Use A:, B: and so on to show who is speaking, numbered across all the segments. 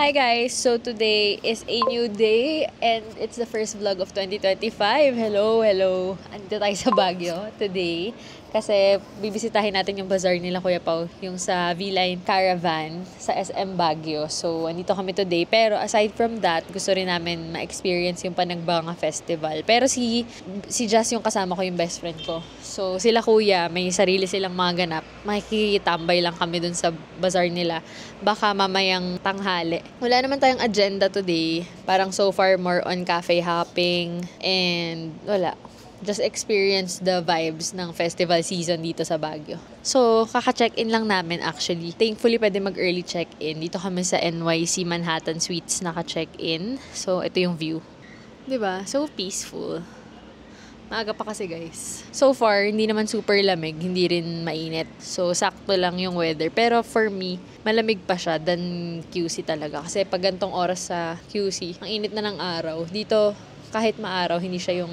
A: Hi guys! So today is a new day and it's the first vlog of 2025. Hello! Andito tayo sa Baguio today kasi bibisitahin natin yung bazaar nila Kuya Pao, yung sa V-Line Caravan sa SM Baguio. So andito kami today, pero aside from that, gusto rin namin ma-experience yung Panagbanga Festival. Pero si Jazz yung kasama ko, yung best friend ko. So sila kuya, may sarili silang mga ganap. Makikitambay lang kami dun sa bazaar nila. Baka mamayang tanghali. Wala naman tayong agenda today. Parang so far more on cafe hopping and wala. Just experience the vibes ng festival season dito sa Baguio. So, kaka-check-in lang namin actually. Thankfully, pwede mag-early check-in. Dito kami sa NYC Manhattan Suites naka-check-in. So, ito yung view. 'Di ba? So peaceful. Maaga pa kasi guys. So far, hindi naman super lamig, hindi rin mainit. So, sakto lang yung weather. Pero for me, malamig pa siya than QC talaga. Kasi pag gantong oras sa QC, ang init na ng araw. Dito, kahit maaraw, hindi siya yung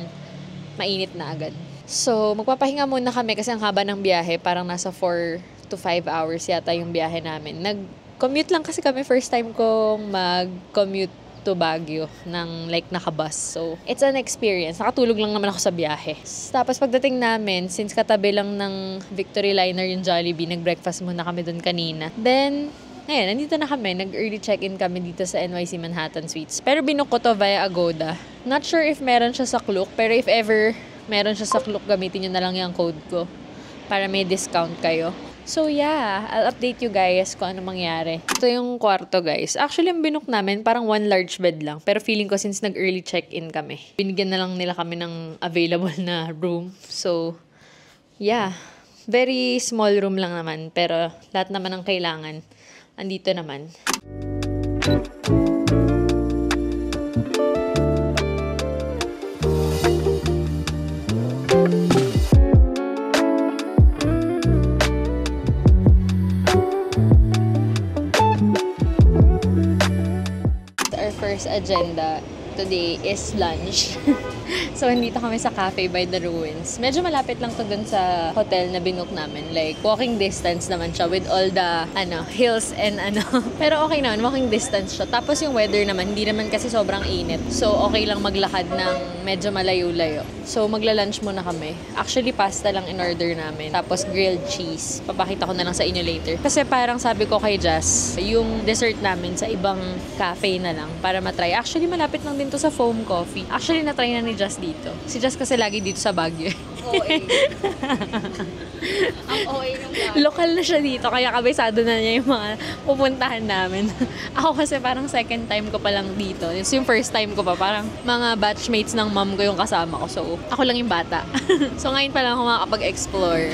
A: mainit na agad. So, magpapahinga muna kami kasi ang haba ng biyahe. Parang nasa 4 to 5 hours yata yung biyahe namin. Nag-commute lang kasi kami. First time kong mag-commute to Baguio ng nakabus. So, it's an experience. Nakatulog lang naman ako sa biyahe. Tapos pagdating namin, since katabi lang ng Victory Liner yung Jollibee, nag-breakfast muna kami dun kanina. Then, ayun, nandito na kami. Nag-early check-in kami dito sa NYC Manhattan Suites. Pero binook ko to via Agoda. Not sure if meron siya sa Klook, pero if ever meron siya sa Klook, gamitin nyo na lang yung code ko para may discount kayo. So yeah, I'll update you guys kung ano mangyari. Ito yung kwarto guys. Actually, ang binook namin, parang one large bed lang. Pero feeling ko since nag-early check-in kami, binigyan na lang nila kami ng available na room. So, yeah. Very small room lang naman. Pero lahat naman ng kailangan, andito naman. First agenda today is lunch. So, nandito kami sa Cafe by the Ruins. Medyo malapit lang to dun sa hotel na binook namin. Like, walking distance naman siya with all the, hills and Pero okay naman, walking distance siya. Tapos yung weather naman, hindi naman kasi sobrang init. So, okay lang maglakad ng medyo malayo-layo. So, magla-lunch muna kami. Actually, pasta lang in order namin. Tapos, grilled cheese. Papakita ko na lang sa inyo later. Kasi parang sabi ko kay Jazz, yung dessert namin sa ibang cafe na lang para matry. Actually, malapit lang din to sa Foam Coffee. Actually, natry na ni Jazz dito. Si Jazz kasi lagi dito sa Baguio.
B: OA. Ang OA ng Baguio.
A: Lokal na siya dito, kaya kabisado na niya yung mga pupuntahan namin. Ako kasi parang second time ko pa lang dito. Yung first time ko pa, parang mga batchmates ng mom ko yung kasama ko. So, ako lang yung bata. So, ngayon pa lang ako makakapag-explore.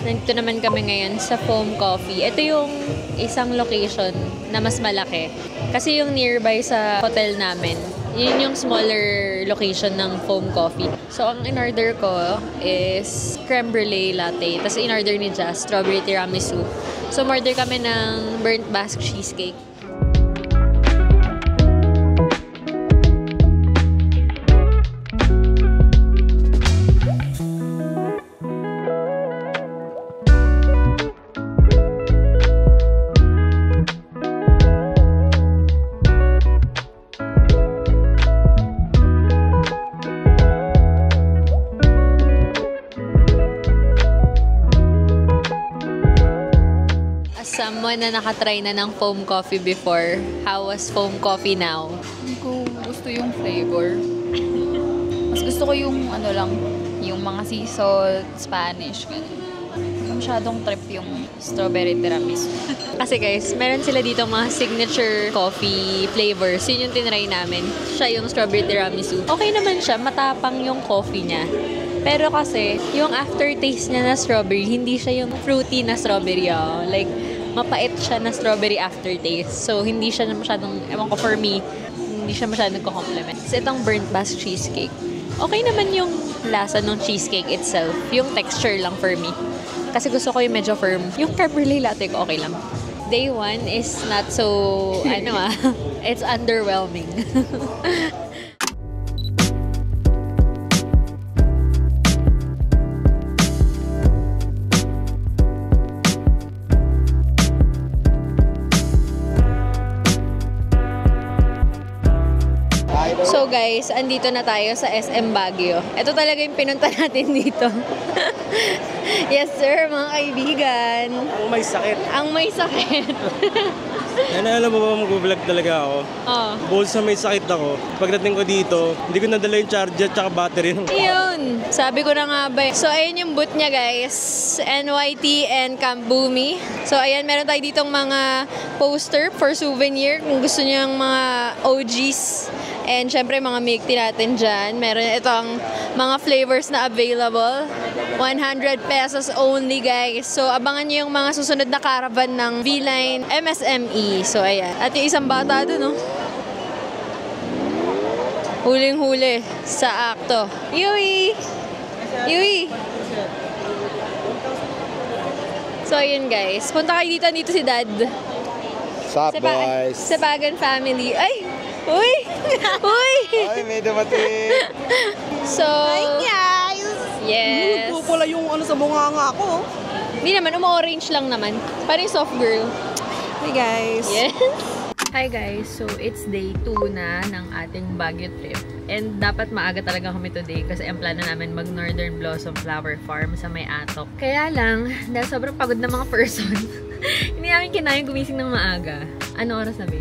A: Nandito naman kami ngayon sa Foam Coffee. Ito yung isang location na mas malaki. Kasi yung nearby sa hotel namin, yun yung smaller location ng Foam Coffee. So, ang in-order ko is creme brulee latte. Tapos in-order ni Jazz, strawberry tiramisu. So, order kami ng burnt Basque cheesecake. Someone na nakatry na ng foam coffee before, how was foam coffee now?
B: Hindi ko gusto yung flavor. Mas gusto ko yung yung mga sea salt, Spanish, ganun. Masyadong trip yung strawberry tiramisu.
A: Kasi guys, meron sila dito mga signature coffee flavors. Yun yung tinry namin. Siya yung strawberry tiramisu. Okay naman siya, matapang yung coffee niya. Pero kasi, yung aftertaste niya na strawberry, hindi siya yung fruity na strawberry. Like, mapait siya na strawberry aftertaste. So, hindi siya masyadong, ewan ko for me, hindi siya masyadong nagko-complement. So, itong burnt bass cheesecake. Okay naman yung lasa ng cheesecake itself. Yung texture lang for me. Kasi gusto ko yung medyo firm. Yung creme brulee latte ko okay lang. Day 1 is not so, it's underwhelming. So guys, andito na tayo sa SM Baguio. Ito talaga yung pinunta natin dito. Yes sir, mga kaibigan.
C: Ang may sakit.
A: Ang may sakit.
C: Alam mo ba, mag-vlog talaga ako. Bukod sa may sakit ako, pagdating ko dito, hindi ko nadala yung charger at battery.
A: Yun. Sabi ko na nga ba. So, ayun yung booth niya, guys. NYT and Camp Bumi. So, ayan, meron tayo ditong mga poster for souvenir. Kung gusto niyo yung mga OGs. And, syempre, mga milk tea natin dyan. Meron itong mga flavors na available. 100 pesos only, guys. So, abangan niyo yung mga susunod na caravan ng V-Line MSME. So, ayan. At yung isang bata doon, no? Huling-huli sa akto. Yui! Yui! So, ayun guys. Punta kayo dito si Dad.
D: Sup, boys?
A: Sa Pagan family. Ay! Uy! Uy!
D: Ay, may dumating.
A: So,
E: Hi guys!
A: yes.
E: Pula yung sa bunganga ko.
A: Hindi naman, umu-orange lang naman. Parang soft girl.
E: Hi guys!
A: Yes. Hi guys, so it's day 2 na ng ating Baguio trip. And dapat maaga talaga kami today kasi ang plano namin mag Northern Blossom Flower Farm sa May Atok. Kaya lang, dahil sobrang pagod na mga person, hindi namin kinayang gumising ng maaga. Ano oras na ba?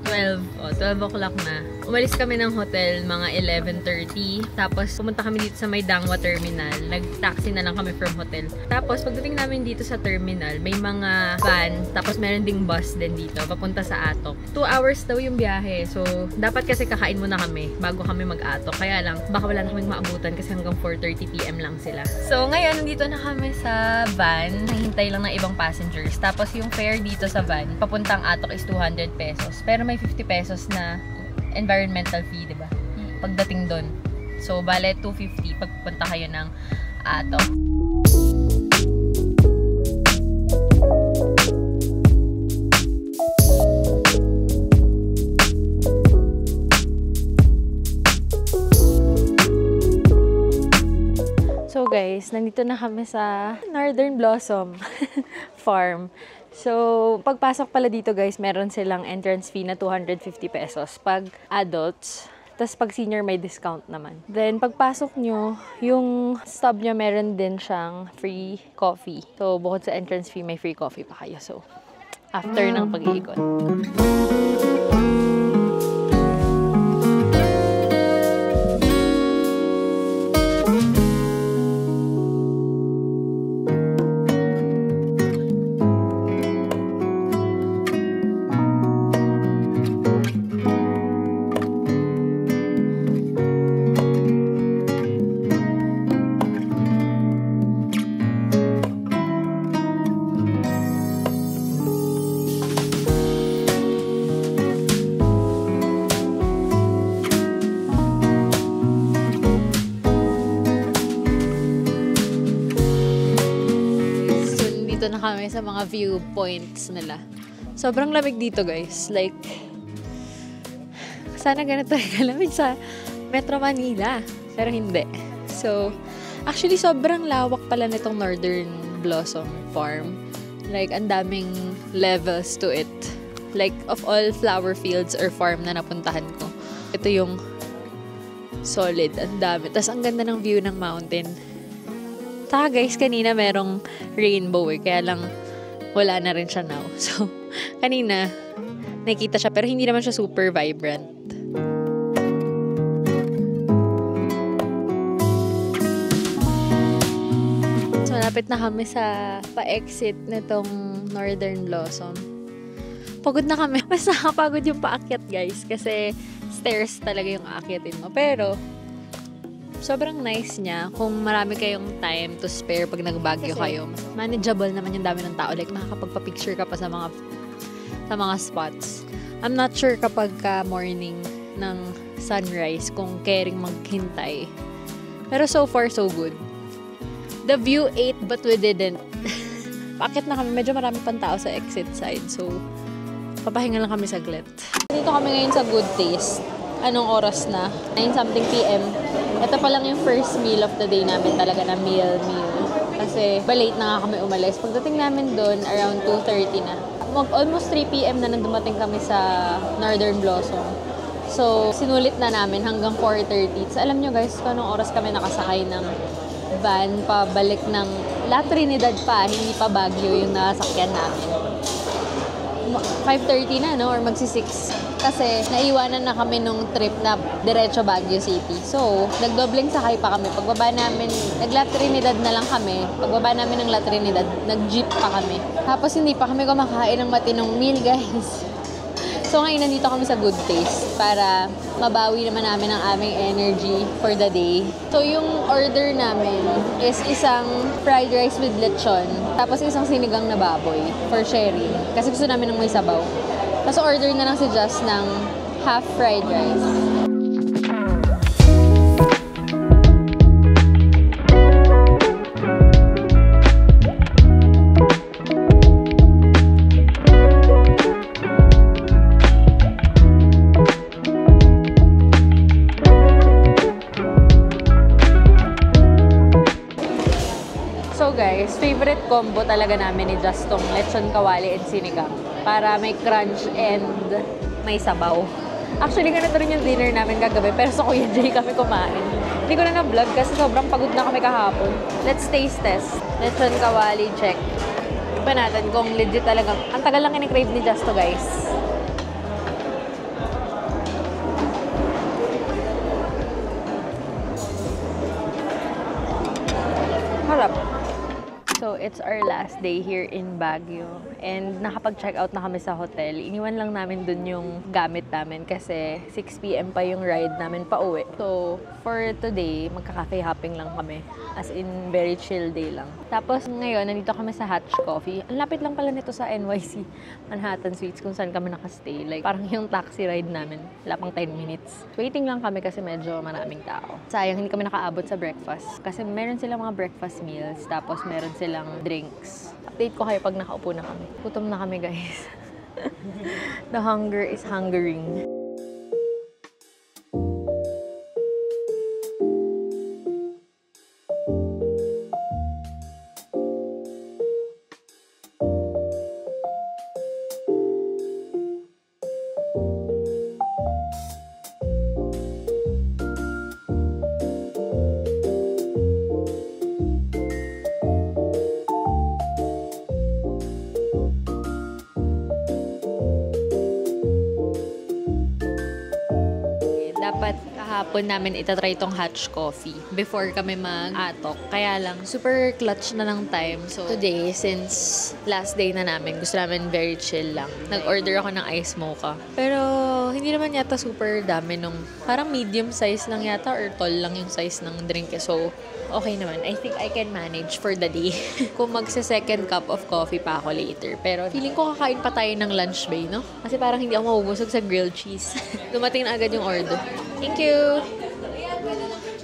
A: 12. 12 o'clock na. Umalis kami ng hotel mga 11:30. Tapos pumunta kami dito sa may Dangwa Terminal. Nag-taxi na lang kami from hotel. Tapos pagdating namin dito sa terminal, may mga van. Tapos meron ding bus din dito papunta sa Atok. 2 hours daw yung biyahe. So dapat kasi kakain muna kami bago kami mag-Atok. Kaya lang, baka wala na kaming maabutan kasi hanggang 4:30 PM lang sila. So ngayon, nandito na kami sa van. Hintay lang ng ibang passengers. Tapos yung fare dito sa van, papuntang Atok is 200 pesos. Pero may 50 pesos na environmental fee, diba? Pagdating doon. So, bale, 250 pagpunta kayo ng Atok. So, guys, nandito na kami sa Northern Blossom Farm. So, pagpasok pala dito guys, meron silang entrance fee na 250 pesos pag adults. Tapos pag senior may discount naman. Then, pagpasok nyo, yung stop nyo meron din siyang free coffee. So, bukod sa entrance fee, may free coffee pa kayo. So, after ng pag-iikot. Na kami sa mga viewpoints nila. Sobrang lamig dito guys. Like, sana ganito ay kalamig sa Metro Manila. Pero hindi. So, actually sobrang lawak pala nitong Northern Blossom Farm. Like, ang daming levels to it. Like, of all flower fields or farm na napuntahan ko, ito yung solid. Ang dami. Tapos, ang ganda ng view ng mountain. Saka guys, kanina merong rainbow kaya lang wala na rin siya now. So, kanina nakita siya pero hindi naman siya super vibrant. So, malapit na kami sa pa-exit nitong Northern Blossom. Pagod na kami. Mas nakapagod yung paakyat guys kasi stairs talaga yung aakyatin mo. Pero, sobrang nice niya kung marami kayong time to spare pag nag-Baguio kayo. Manageable naman yung dami ng tao. Like, makakapagpa-picture ka pa sa mga spots. I'm not sure kapag morning ng sunrise kung caring maghintay. Pero so far, so good. The view ate but we didn't. Paakit na kami. Medyo marami pang tao sa exit side. So, papahinga lang kami saglit. Dito kami ngayon sa Good Taste. Anong oras na? 9-something PM. Ito pa lang yung first meal of the day namin talaga na meal. Kasi late na nga kami umalis. Pagdating namin doon, around 2:30 na. Almost 3 PM na nang dumating kami sa Northern Blossom. So, sinulit na namin hanggang 4:30. So, alam nyo guys, kung anong oras kami nakasakay ng van pabalik ng La Trinidad pa, hindi pa Baguio yung nasakyan namin. 5:30 na, no? Or magsi-6. Kasi naiwanan na kami nung trip na diretso Baguio City. So, nagdobleng sakay pa kami. Pagbaba namin, nag-La Trinidad na lang kami. Pagbaba namin ng La Trinidad, nag-jeep pa kami. Tapos hindi pa kami kumakain ng matinong meal, guys. So, ngayon nandito kami sa Good Taste para mabawi naman namin ang aming energy for the day. So, yung order namin is isang fried rice with lechon, tapos isang sinigang na baboy for sharing. Kasi gusto namin ng may sabaw. Tapos order na lang si Just ng half fried rice. So guys, favorite combo talaga namin ni Just tong lechon kawali and sinigang. Para may crunch and may sabaw. Actually, ganito rin yung dinner namin kagabi, pero sa Kuya Jay kami kumain. Hindi ko na na-vlog kasi sobrang pagod na kami kahapon. Let's taste test. Lechon kawali, check. Iba natin kung legit talaga. Ang tagal lang kinikrave ni Just to, guys. Harap. So, it's our last day here in Baguio. And nakapag-check out na kami sa hotel. Iniwan lang namin dun yung gamit namin kasi 6 PM pa yung ride namin pa uwi. So, for today, magka-cafe hopping lang kami. As in, very chill day lang. Tapos ngayon, nandito kami sa Hatch Coffee. Ang lapit lang pala nito sa NYC, Manhattan Suites, kung saan kami nakastay. Like, parang yung taxi ride namin. Wala pang 10 minutes. Waiting lang kami kasi medyo maraming tao. Sayang, hindi kami nakaabot sa breakfast. Kasi meron silang mga breakfast meals. Tapos meron silang drinks. Update ko kayo pag nakaupo na kami. Gutom na kami, guys. The hunger is hungering. Dapat kahapon namin itatry itong Hatch Coffee before kami mag-atok. Kaya lang, super clutch na ng time. So, today, since last day na namin, gusto namin very chill lang. Nag-order ako ng ice mocha. Pero, hindi naman yata super dami nung, parang medium size lang yata or tall lang yung size ng drink. So, okay naman. I think I can manage for the day. Kung magsa-second cup of coffee pa ako later. Pero, feeling ko kakain pa tayo ng lunch bay, no? Kasi parang hindi ako mabubusog sa grilled cheese. Dumating na agad yung order. Thank you!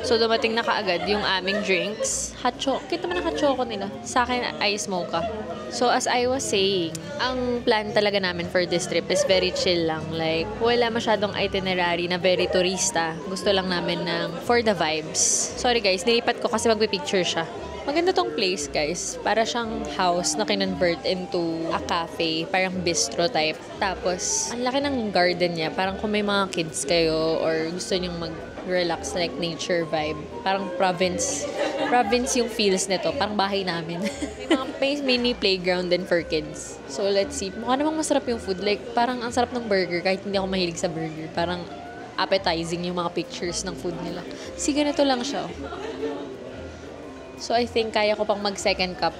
A: So, dumating na kaagad yung aming drinks. Hot choco. Kita mo na hot choco nila. Sa akin, ice mocha. So, as I was saying, ang plan talaga namin for this trip is very chill lang. Like, wala masyadong itinerary na very turista. Gusto lang namin ng for the vibes. Sorry guys, nilipat ko kasi magpipicture siya. Maganda tong place, guys. Para siyang house na kinonvert into a cafe. Parang bistro type. Tapos, ang laki ng garden niya. Parang kung may mga kids kayo or gusto nyong mag-relax like nature vibe. Parang province yung feels nito. Parang bahay namin. May mini playground din for kids. So, let's see. Mukha namang masarap yung food. Like, parang ang sarap ng burger kahit hindi ako mahilig sa burger. Parang appetizing yung mga pictures ng food nila. See, ganito lang siya. So, I think kaya ko pang mag-second cup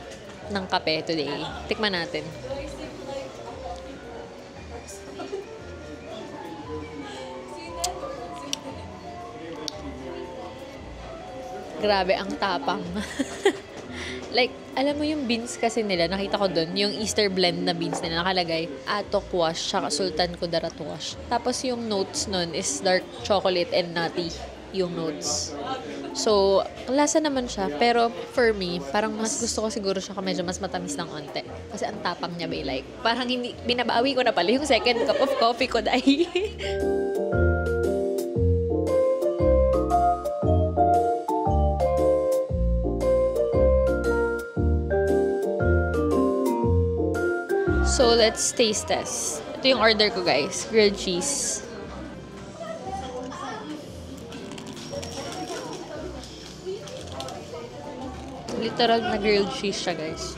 A: ng kape today. Tikman natin. Grabe, ang tapang. Like, alam mo yung beans kasi nila, nakita ko dun, yung Easter blend na beans nila, nakalagay, Atok Wash, tsaka Sultan Kudarat Wash. Tapos yung notes nun is dark chocolate and nutty yung notes. So, lasa naman siya. Pero for me, parang mas gusto ko siguro siya medyo mas matamis ng onte. Kasi ang tapang niya, may like. Parang hindi, binabawi ko na pala yung second cup of coffee ko dahil. So, let's taste test. Ito yung order ko, guys. Grilled cheese. Literal na grilled cheese siya, guys.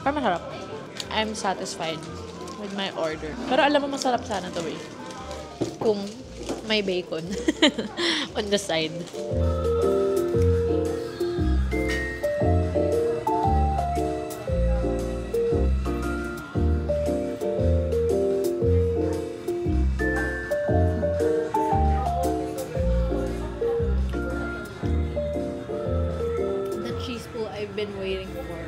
A: Pero masarap. I'm satisfied with my order. Pero alam mo, masarap sana to eh. Kung may bacon on the side. I've been waiting for.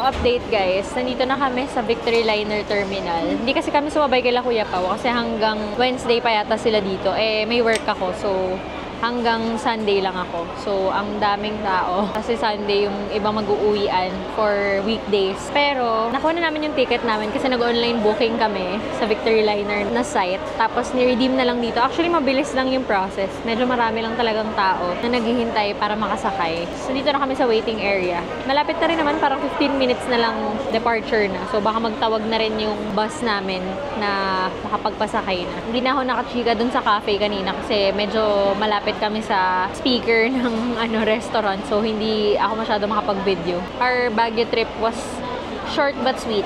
A: Update guys, nandito na kami sa Victory Liner Terminal. Hindi kasi kami sumabay kila Kuya Pao kasi hanggang Wednesday pa yata sila dito. Eh, may work ako. So, hanggang Sunday lang ako. So, ang daming tao. Kasi Sunday yung iba mag-uuwian for weekdays. Pero, nakuha na namin yung ticket namin kasi nag-online booking kami sa Victory Liner na site. Tapos, ni-redeem na lang dito. Actually, mabilis lang yung process. Medyo marami lang talagang tao na naghihintay para makasakay. So, dito na kami sa waiting area. Malapit na rin naman, parang 15 minutes na lang departure na. So, baka magtawag na rin yung bus namin na makapagpasakay na. Hindi na ako nakachika dun sa cafe kanina kasi medyo malapit kami sa speaker ng restaurant. So, hindi ako masyado makapag-video. Our Baguio trip was short but sweet.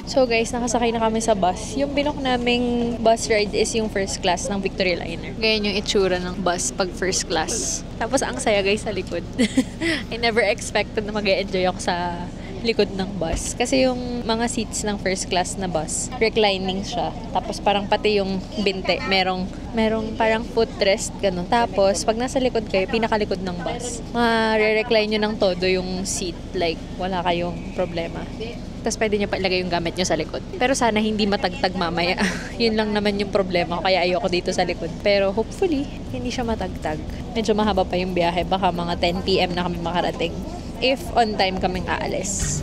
A: So guys, nakasakay na kami sa bus. Yung binook naming bus ride is yung first class ng Victory Liner. Ganyan yung itsura ng bus pag first class. Tapos ang saya guys sa likod. I never expected na mag-e-enjoy ako sa likod ng bus. Kasi yung mga seats ng first class na bus, reclining siya. Tapos parang pati yung binte, merong parang footrest, ganun. Tapos, pag nasa likod kayo, pinakalikod ng bus, ma-recline nyo ng todo yung seat. Like, wala kayong problema. Tapos pwede nyo pa ilagay yung gamit nyo sa likod. Pero sana hindi matagtag mamaya. Yun lang naman yung problema ko, kaya ayoko dito sa likod. Pero hopefully, hindi siya matagtag. Medyo mahaba pa yung biyahe. Baka mga 10 PM na kami makarating. If on time kaming aalis.